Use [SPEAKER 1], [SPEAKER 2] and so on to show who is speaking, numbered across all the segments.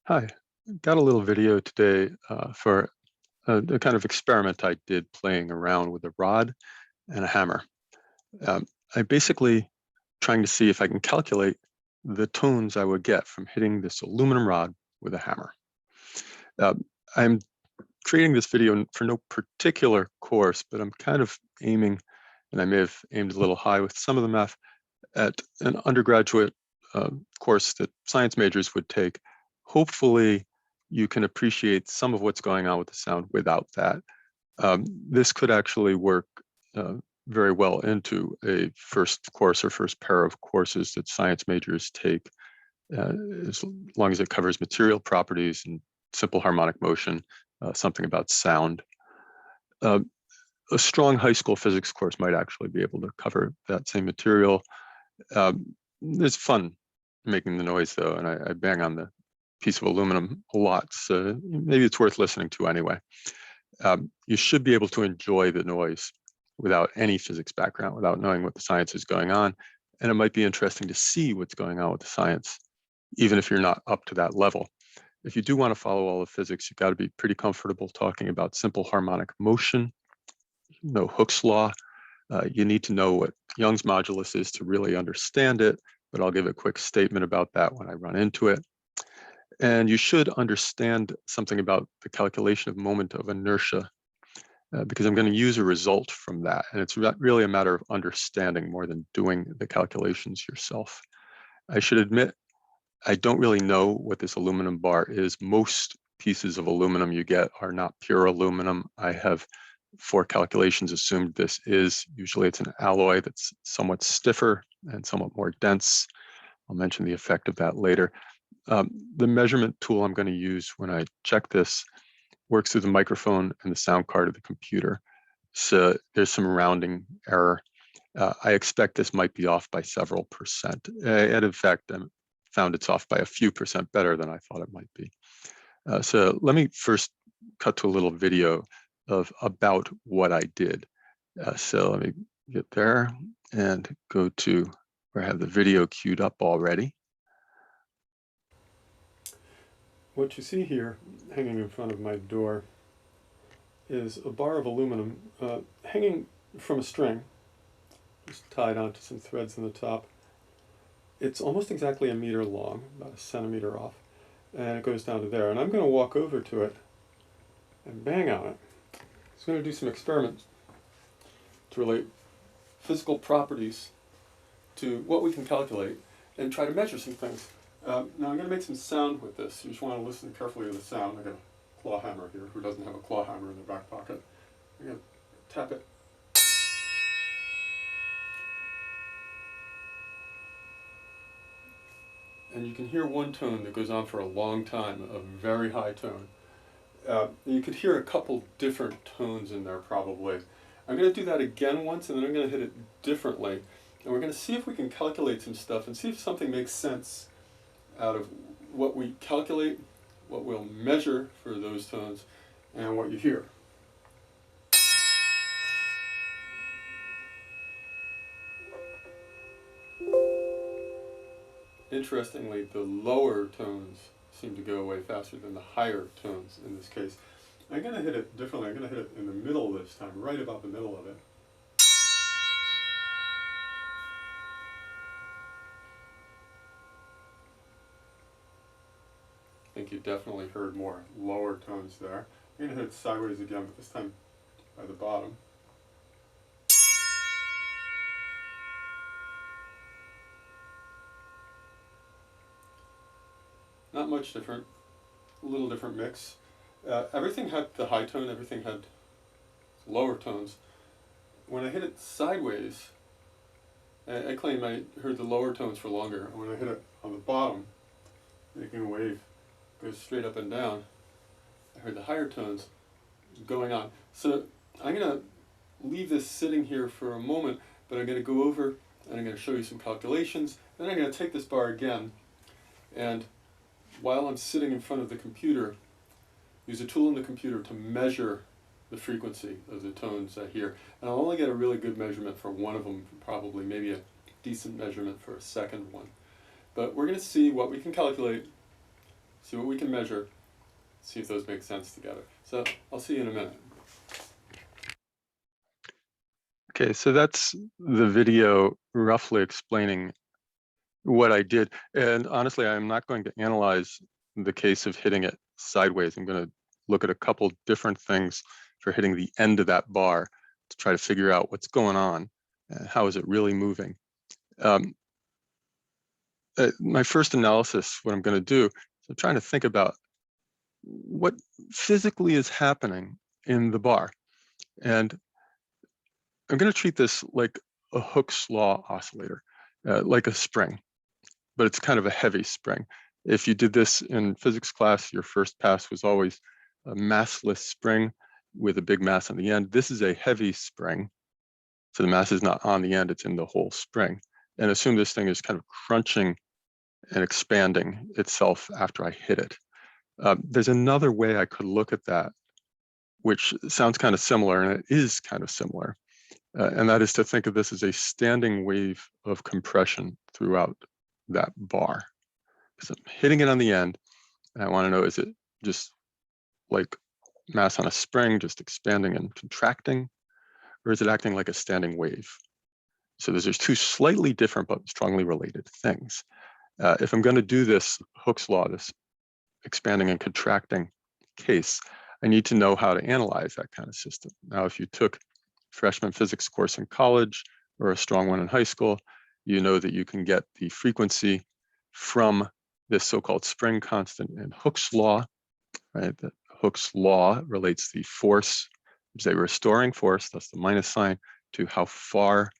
[SPEAKER 1] Hi, got a little video today for a kind of experiment I did playing around with a rod and a hammer. Um, I basically trying to see if I can calculate the tones I would get from hitting this aluminum rod with a hammer. Uh, I'm creating this video for no particular course, but I'm kind of aiming, and I may have aimed a little high with some of the math, at an undergraduate course that science majors would take. Hopefully, you can appreciate some of what's going on with the sound without that. This could actually work uh, very well into a first course or first pair of courses that science majors take, uh, as long as it covers material properties and simple harmonic motion, something about sound. Uh, a strong high school physics course might actually be able to cover that same material. It's fun making the noise though, and I bang on the piece of aluminum a lot, so maybe it's worth listening to anyway. You should be able to enjoy the noise without any physics background, without knowing what the science is going on, and it might be interesting to see what's going on with the science, even if you're not up to that level. If you do want to follow all the physics, you've got to be pretty comfortable talking about simple harmonic motion, no Hooke's law. You need to know what Young's modulus is to really understand it, but I'll give a quick statement about that when I run into it. And you should understand something about the calculation of moment of inertia, because I'm going to use a result from that. And it's really a matter of understanding more than doing the calculations yourself. I should admit, I don't really know what this aluminum bar is. Most pieces of aluminum you get are not pure aluminum. I have, for calculations, assumed this is. Usually it's an alloy that's somewhat stiffer and somewhat more dense. I'll mention the effect of that later. The measurement tool I'm going to use when I check this works through the microphone and the sound card of the computer. So there's some rounding error. I expect this might be off by several percent. And in fact, I found it's off by a few percent better than I thought it might be. So let me first cut to a little video of about what I did. So let me get there and go to where I have the video queued up already. What you see here hanging in front of my door is a bar of aluminum hanging from a string, just tied onto some threads in the top. It's almost exactly a meter long, about a centimeter off, and it goes down to there. And I'm going to walk over to it and bang on it. So I'm going to do some experiments to relate physical properties to what we can calculate and try to measure some things. Now I'm going to make some sound with this. You just want to listen carefully to the sound. I've got a claw hammer here. Who doesn't have a claw hammer in their back pocket? I'm going to tap it. And you can hear one tone that goes on for a long time, a very high tone. You could hear a couple different tones in there probably. I'm going to do that again once, and then I'm going to hit it differently. And we're going to see if we can calculate some stuff and see if something makes sense out of what we calculate, what we'll measure for those tones, and what you hear. Interestingly, the lower tones seem to go away faster than the higher tones in this case. I'm going to hit it differently. I'm going to hit it in the middle this time, right about the middle of it. I think you definitely heard more lower tones there. I'm going to hit it sideways again, but this time by the bottom. Not much different, a little different mix. Everything had the high tone, everything had lower tones. When I hit it sideways, I claim I heard the lower tones for longer. And when I hit it on the bottom, making a wave goes straight up and down, I heard the higher tones going on. So I'm going to leave this sitting here for a moment, but I'm going to go over and I'm going to show you some calculations. Then I'm going to take this bar again, and while I'm sitting in front of the computer, use a tool in the computer to measure the frequency of the tones I hear. And I'll only get a really good measurement for one of them, probably maybe a decent measurement for a second one. But we're going to see what we can calculate see what we can measure, see if those make sense together. So I'll see you in a minute. Okay, so that's the video roughly explaining what I did. And honestly, I'm not going to analyze the case of hitting it sideways. I'm going to look at a couple different things for hitting the end of that bar to try to figure out what's going on and how is it really moving. My first analysis, what I'm going to do, is I'm trying to think about what physically is happening in the bar. And I'm going to treat this like a Hooke's law oscillator, like a spring, but it's kind of a heavy spring. If you did this in physics class, your first pass was always a massless spring with a big mass on the end. This is a heavy spring. So the mass is not on the end, it's in the whole spring. And assume this thing is kind of crunching and expanding itself after I hit it. There's another way I could look at that, which sounds kind of similar, and it is kind of similar. And that is to think of this as a standing wave of compression throughout that bar. So I'm hitting it on the end, and I want to know, is it just like mass on a spring, just expanding and contracting, or is it acting like a standing wave? So there's two slightly different but strongly related things. If I'm going to do this Hooke's law, this expanding and contracting case, I need to know how to analyze that kind of system. Now, if you took freshman physics course in college or a strong one in high school, you know that you can get the frequency from this so-called spring constant in Hooke's law, right? That Hooke's law relates the force, which is a restoring force, that's the minus sign, to how far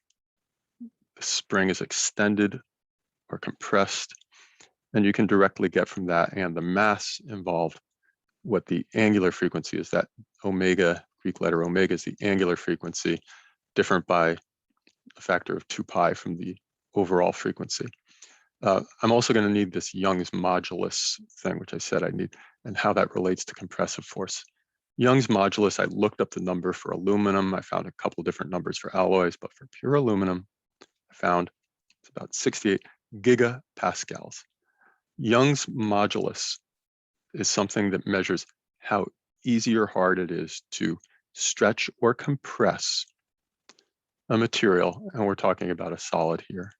[SPEAKER 1] the spring is extended or compressed. And you can directly get from that and the mass involved what the angular frequency is. That omega, Greek letter omega, is the angular frequency, different by a factor of 2 pi from the overall frequency. I'm also going to need this Young's modulus thing, which I said I need, and how that relates to compressive force. Young's modulus, I looked up the number for aluminum. I found a couple different numbers for alloys, but for pure aluminum, I found it's about 68 gigapascals. Young's modulus is something that measures how easy or hard it is to stretch or compress a material, and we're talking about a solid here,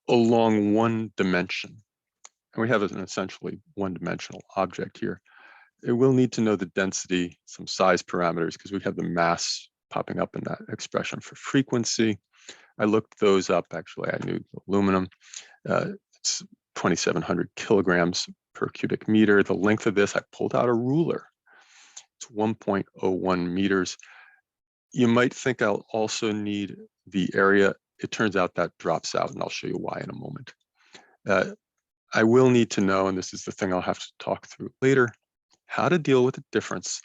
[SPEAKER 1] along one dimension. And we have an essentially one-dimensional object here. It will need to know the density, some size parameters, because we have the mass popping up in that expression for frequency. I looked those up, actually. I knew aluminum. It's 2,700 kilograms per cubic meter. The length of this, I pulled out a ruler. It's 1.01 meters. You might think I'll also need the area. It turns out that drops out, and I'll show you why in a moment. I will need to know, and this is the thing I'll have to talk through later, how to deal with the difference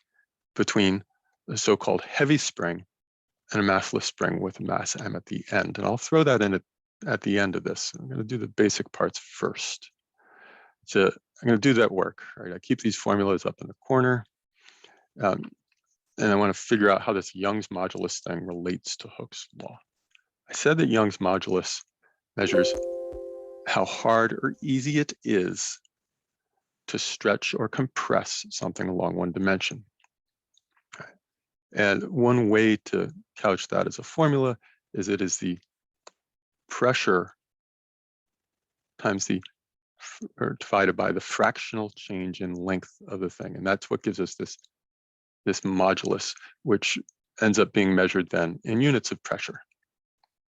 [SPEAKER 1] between the so-called heavy spring and a massless spring with a mass m at the end. And I'll throw that in at the end of this. I'm going to do the basic parts first. So I'm going to do that work, right? I keep these formulas up in the corner. And I want to figure out how this Young's modulus thing relates to Hooke's law. I said that Young's modulus measures how hard or easy it is to stretch or compress something along one dimension. And one way to couch that as a formula is it is the pressure times or divided by the fractional change in length of the thing. And that's what gives us this modulus, which ends up being measured then in units of pressure,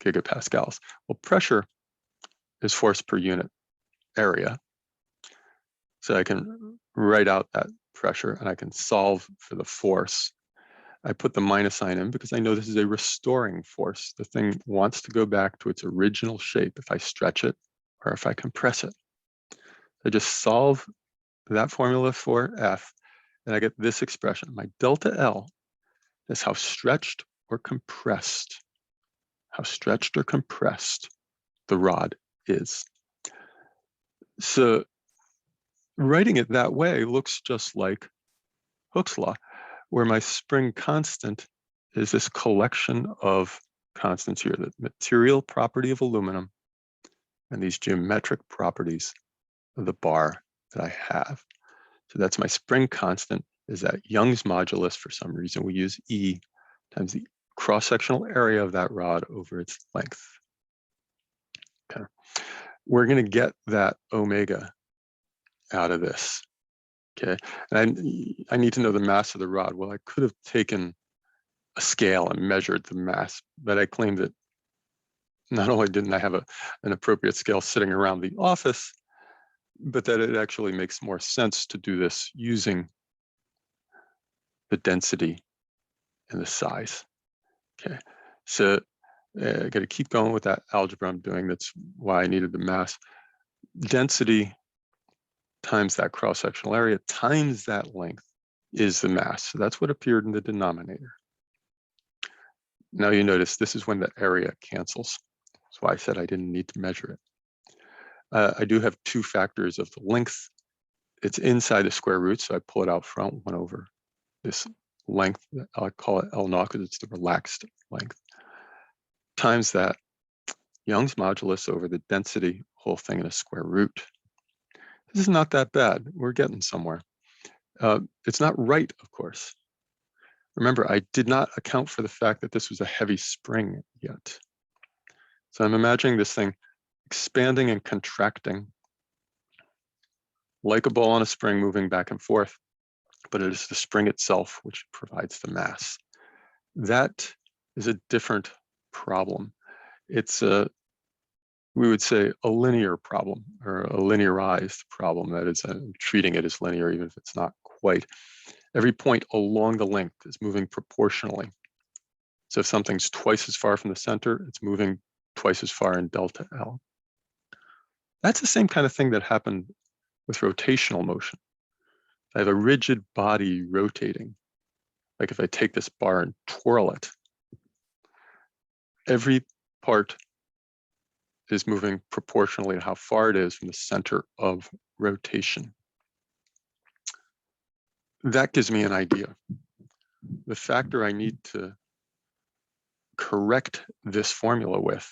[SPEAKER 1] gigapascals. Well, pressure is force per unit area. So I can write out that pressure and I can solve for the force. I put the minus sign in because I know this is a restoring force. The thing wants to go back to its original shape if I stretch it or if I compress it. I just solve that formula for F and I get this expression. My delta L is how stretched or compressed the rod is. So writing it that way looks just like Hooke's law, where my spring constant is this collection of constants here, the material property of aluminum and these geometric properties of the bar that I have. So that's my spring constant, is that Young's modulus. For some reason, we use E times the cross-sectional area of that rod over its length. Okay. We're going to get that omega out of this. Okay. And I need to know the mass of the rod. Well, I could have taken a scale and measured the mass, but I claimed that not only didn't I have an appropriate scale sitting around the office, but that it actually makes more sense to do this using the density and the size. Okay, so I got to keep going with that algebra I'm doing. That's why I needed the mass. Density times that cross-sectional area times that length is the mass. So that's what appeared in the denominator. Now you notice this is when the area cancels. That's why I said I didn't need to measure it. I do have two factors of the length. It's inside the square root, so I pull it out front, 1 over this length. I'll call it L naught because it's the relaxed length, times that Young's modulus over the density, whole thing in a square root. This is not that bad. We're getting somewhere. It's not right, of course. Remember, I did not account for the fact that this was a heavy spring yet. So I'm imagining this thing expanding and contracting like a ball on a spring moving back and forth, but it is the spring itself which provides the mass. That is a different problem. It's we would say a linear problem, or a linearized problem. That is, treating it as linear, even if it's not quite. Every point along the length is moving proportionally. So if something's twice as far from the center, it's moving twice as far in delta L. That's the same kind of thing that happened with rotational motion. I have a rigid body rotating. Like if I take this bar and twirl it, every part is moving proportionally to how far it is from the center of rotation. That gives me an idea. The factor I need to correct this formula with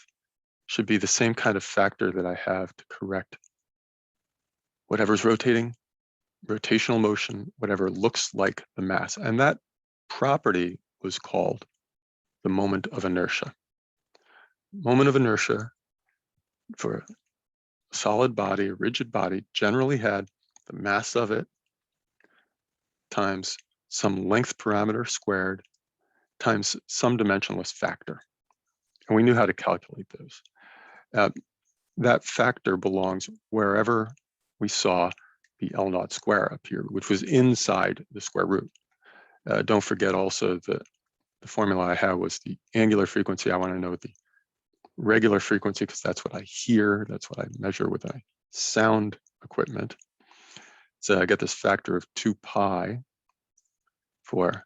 [SPEAKER 1] should be the same kind of factor that I have to correct whatever's rotating, rotational motion, whatever looks like the mass. And that property was called the moment of inertia. Moment of inertia for a solid body, a rigid body, generally had the mass of it times some length parameter squared times some dimensionless factor. And we knew how to calculate those. That factor belongs wherever we saw the L naught square appear, which was inside the square root. Don't forget also that the formula I have was the angular frequency. I want to know the regular frequency because that's what I hear. That's what I measure with my sound equipment. So I get this factor of 2 pi for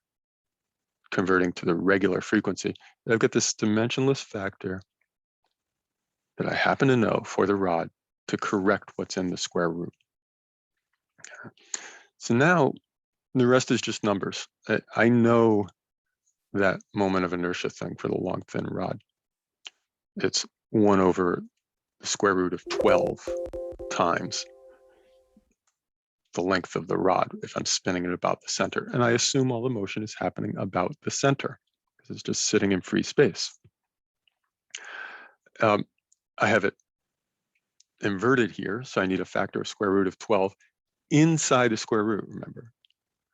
[SPEAKER 1] converting to the regular frequency. I've got this dimensionless factor that I happen to know for the rod to correct what's in the square root. Okay. So now the rest is just numbers. I know that moment of inertia thing for the long thin rod. It's 1 over the square root of 12 times the length of the rod if I'm spinning it about the center. And I assume all the motion is happening about the center because it's just sitting in free space. I have it inverted here, so I need a factor of square root of 12 inside the square root, remember.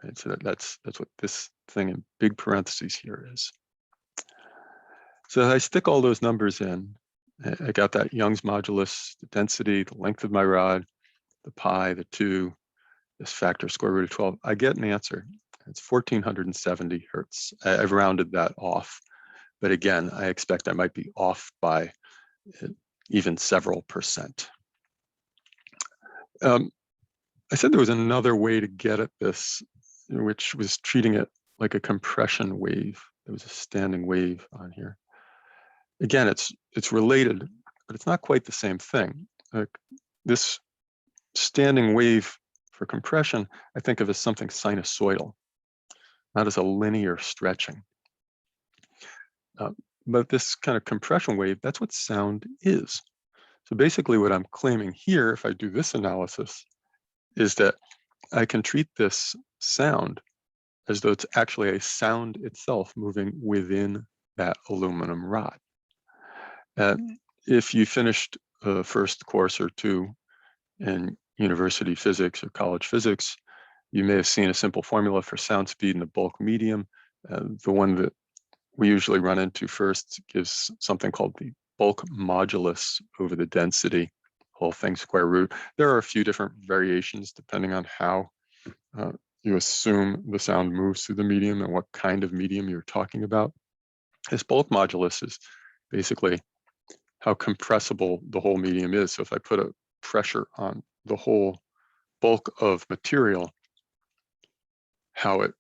[SPEAKER 1] And so that's what this thing in big parentheses here is. So I stick all those numbers in. I got that Young's modulus, the density, the length of my rod, the pi, the 2, this factor square root of 12. I get an answer. It's 1470 hertz. I've rounded that off. But again, I expect I might be off by even several percent. I said there was another way to get at this, which was treating it like a compression wave. There was a standing wave on here. Again, it's related, but it's not quite the same thing. This standing wave for compression, I think of as something sinusoidal, not as a linear stretching. But this kind of compression wave, that's what sound is. So basically what I'm claiming here, if I do this analysis, is that I can treat this sound as though it's actually a sound itself moving within that aluminum rod. If you finished a first course or two in university physics or college physics, you may have seen a simple formula for sound speed in a bulk medium. The one that we usually run into first gives something called the bulk modulus over the density, whole thing square root. There are a few different variations depending on how you assume the sound moves through the medium and what kind of medium you're talking about. This bulk modulus is basically how compressible the whole medium is. So if I put a pressure on the whole bulk of material, how it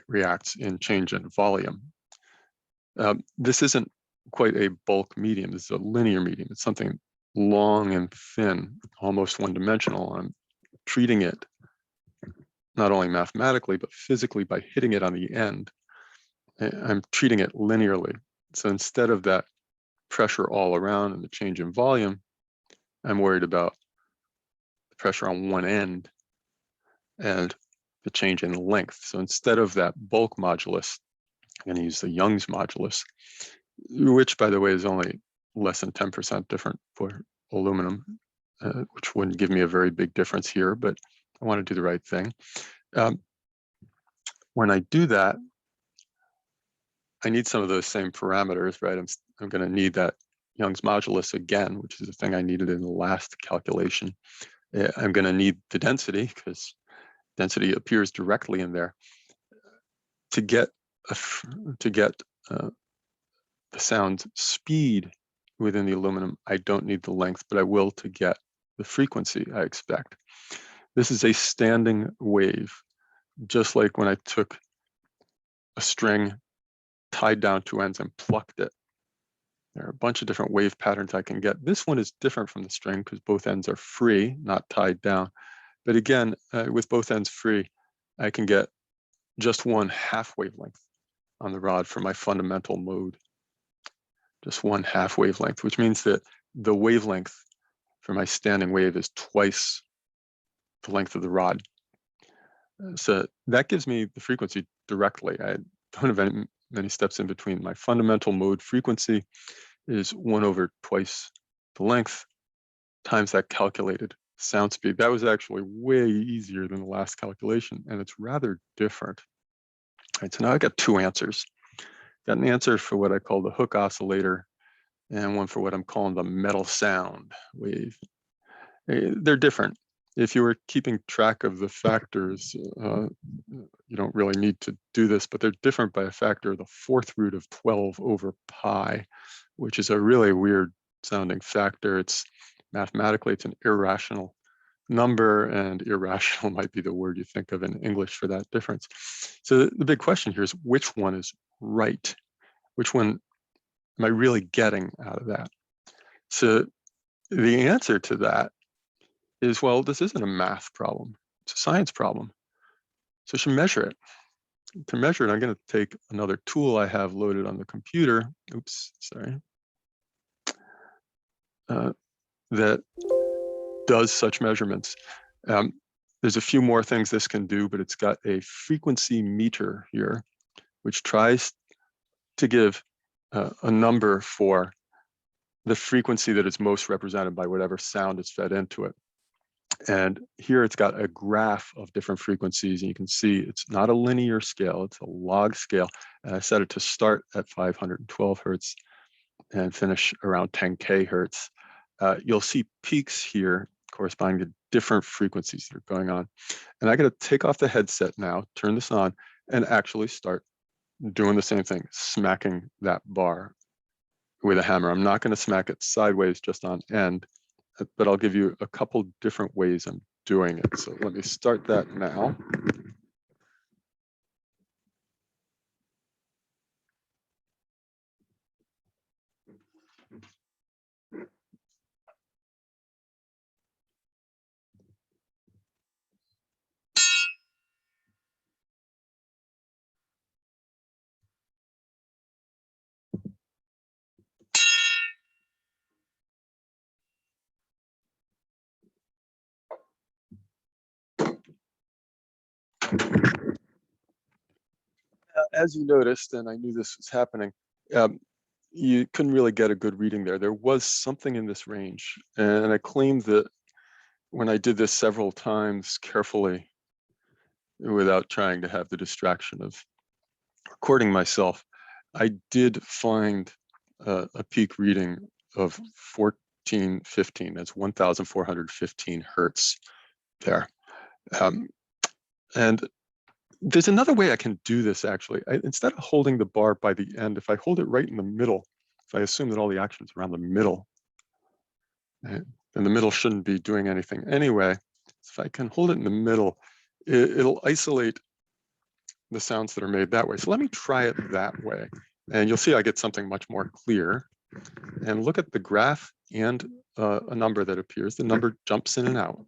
[SPEAKER 1] reacts in change in volume. This isn't quite a bulk medium. This is a linear medium. It's something long and thin, almost one-dimensional. I'm treating it not only mathematically, but physically by hitting it on the end. I'm treating it linearly. So instead of that pressure all around and the change in volume, I'm worried about the pressure on one end and the change in length. So instead of that bulk modulus, I'm going to use the Young's modulus, which, by the way, is only less than 10% different for aluminum, which wouldn't give me a very big difference here, but I want to do the right thing. When I do that, I need some of those same parameters, right? I'm going to need that Young's modulus again, which is the thing I needed in the last calculation. I'm going to need the density because density appears directly in there. To get the sound speed within the aluminum, I don't need the length, but I will to get the frequency I expect. This is a standing wave, just like when I took a string, tied down two ends and plucked it. There are a bunch of different wave patterns I can get. This one is different from the string because both ends are free, not tied down. But again, with both ends free, I can get just one half wavelength on the rod for my fundamental mode. Just one half wavelength, which means that the wavelength for my standing wave is twice the length of the rod. So that gives me the frequency directly. I don't have many steps in between. My fundamental mode frequency is 1 over twice the length times that calculated sound speed. That was actually way easier than the last calculation, and it's rather different. All right, so now I got two answers. Got an answer for what I call the hook oscillator and one for what I'm calling the metal sound wave. They're different. If you were keeping track of the factors, you don't really need to do this, but they're different by a factor of the 4th root of 12 over pi, which is a really weird sounding factor. It's mathematically, it's an irrational number, and irrational might be the word you think of in English for that difference. So the big question here is which one is right? Which one am I really getting out of that? So the answer to that is, well, this isn't a math problem. It's a science problem. So I should measure it. To measure it, I'm going to take another tool I have loaded on the computer. Oops, sorry. That does such measurements. There's a few more things this can do, but it's got a frequency meter here, which tries to give a number for the frequency that is most represented by whatever sound is fed into it. And here it's got a graph of different frequencies, and you can see it's not a linear scale, it's a log scale. And I set it to start at 512 hertz and finish around 10K hertz. You'll see peaks here corresponding to different frequencies that are going on. And I got to take off the headset now, turn this on, and actually start doing the same thing, smacking that bar with a hammer. I'm not going to smack it sideways just on end, but I'll give you a couple different ways I'm doing it. So let me start that now. As you noticed, and I knew this was happening, you couldn't really get a good reading there. There was something in this range, and I claimed that when I did this several times carefully, without trying to have the distraction of recording myself, I did find a peak reading of 1415. That's 1,415 hertz there. And there's another way I can do this, actually. Instead of holding the bar by the end, if I hold it right in the middle, if I assume that all the action is around the middle, right, and the middle shouldn't be doing anything anyway, if I can hold it in the middle, it'll isolate the sounds that are made that way. So let me try it that way. And you'll see I get something much more clear. And look at the graph and a number that appears. The number jumps in and out.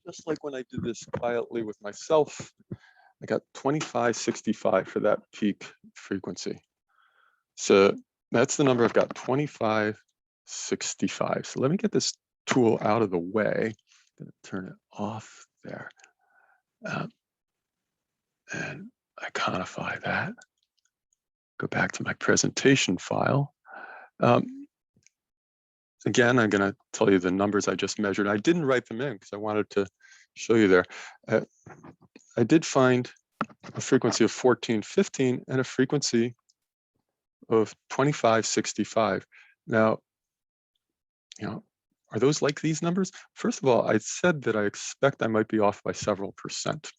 [SPEAKER 1] Just like when I did this quietly with myself, I got 2565 for that peak frequency. So that's the number I've got, 2565. So let me get this tool out of the way. I'm going to turn it off there. And iconify that. Go back to my presentation file. Again, I'm going to tell you the numbers I just measured. I didn't write them in because I wanted to show you there. I did find a frequency of 1415 and a frequency of 2565. Now, are those like these numbers? First of all, I said that I expect I might be off by several percent.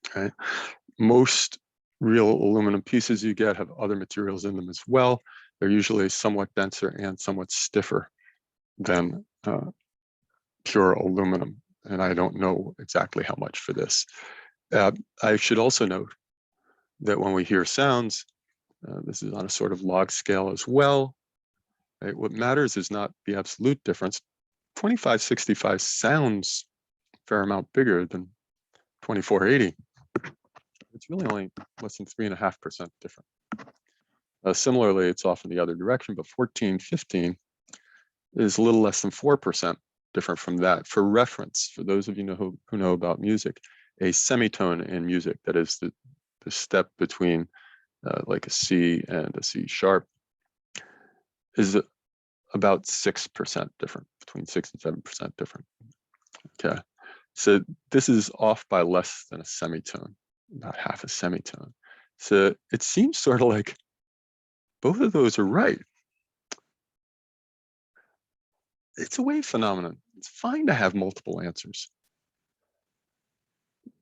[SPEAKER 1] Okay? Most real aluminum pieces you get have other materials in them as well. They're usually somewhat denser and somewhat stiffer than pure aluminum. And I don't know exactly how much for this. I should also note that when we hear sounds, this is on a sort of log scale as well. Right? What matters is not the absolute difference. 2565 sounds a fair amount bigger than 2480. It's really only less than 3.5% different. Similarly, it's off in the other direction, but 1415 is a little less than 4% different from that. For reference, for those of you who know about music, a semitone in music, that is the step between like a C and a C sharp, is about 6% different, between 6 and 7% different. Okay, so this is off by less than a semitone, about half a semitone. So it seems sort of like both of those are right. It's a wave phenomenon. It's fine to have multiple answers.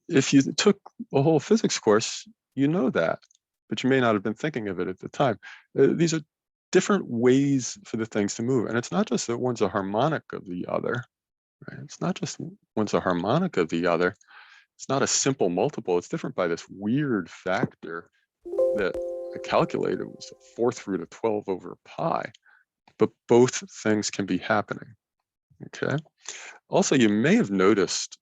[SPEAKER 1] If you took a whole physics course, you know that, but you may not have been thinking of it at the time. These are different ways for the things to move. And it's not just that one's a harmonic of the other, right? It's not just one's a harmonic of the other. It's not a simple multiple. It's different by this weird factor that I calculated was the 4th root of 12 over pi. But both things can be happening, okay? Also, you may have noticed,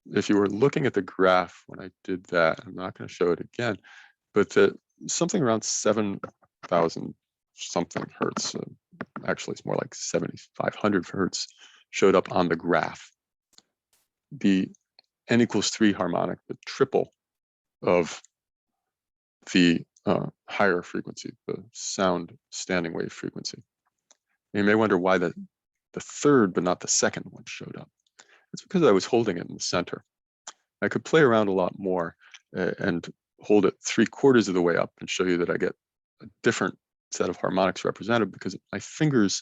[SPEAKER 1] if you were looking at the graph when I did that, I'm not going to show it again, but that something around 7,000 something hertz, actually it's more like 7,500 hertz, showed up on the graph. The n equals 3 harmonic, the triple of the higher frequency, the sound standing wave frequency. You may wonder why the third but not the second one showed up. It's because I was holding it in the center. I could play around a lot more and hold it 3/4 of the way up and show you that I get a different set of harmonics represented because my fingers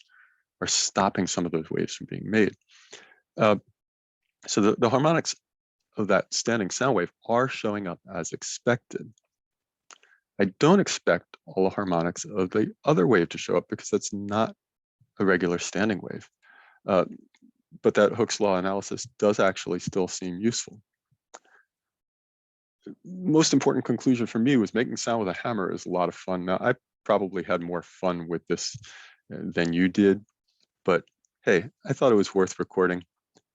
[SPEAKER 1] are stopping some of those waves from being made. So the harmonics of that standing sound wave are showing up as expected. I don't expect all the harmonics of the other wave to show up because that's not a regular standing wave. But that Hooke's law analysis does actually still seem useful. Most important conclusion for me was making sound with a hammer is a lot of fun. Now, I probably had more fun with this than you did. But hey, I thought it was worth recording,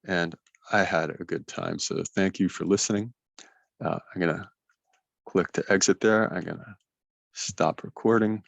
[SPEAKER 1] and I had a good time. So thank you for listening. I'm going to click to exit there. I'm going to stop recording.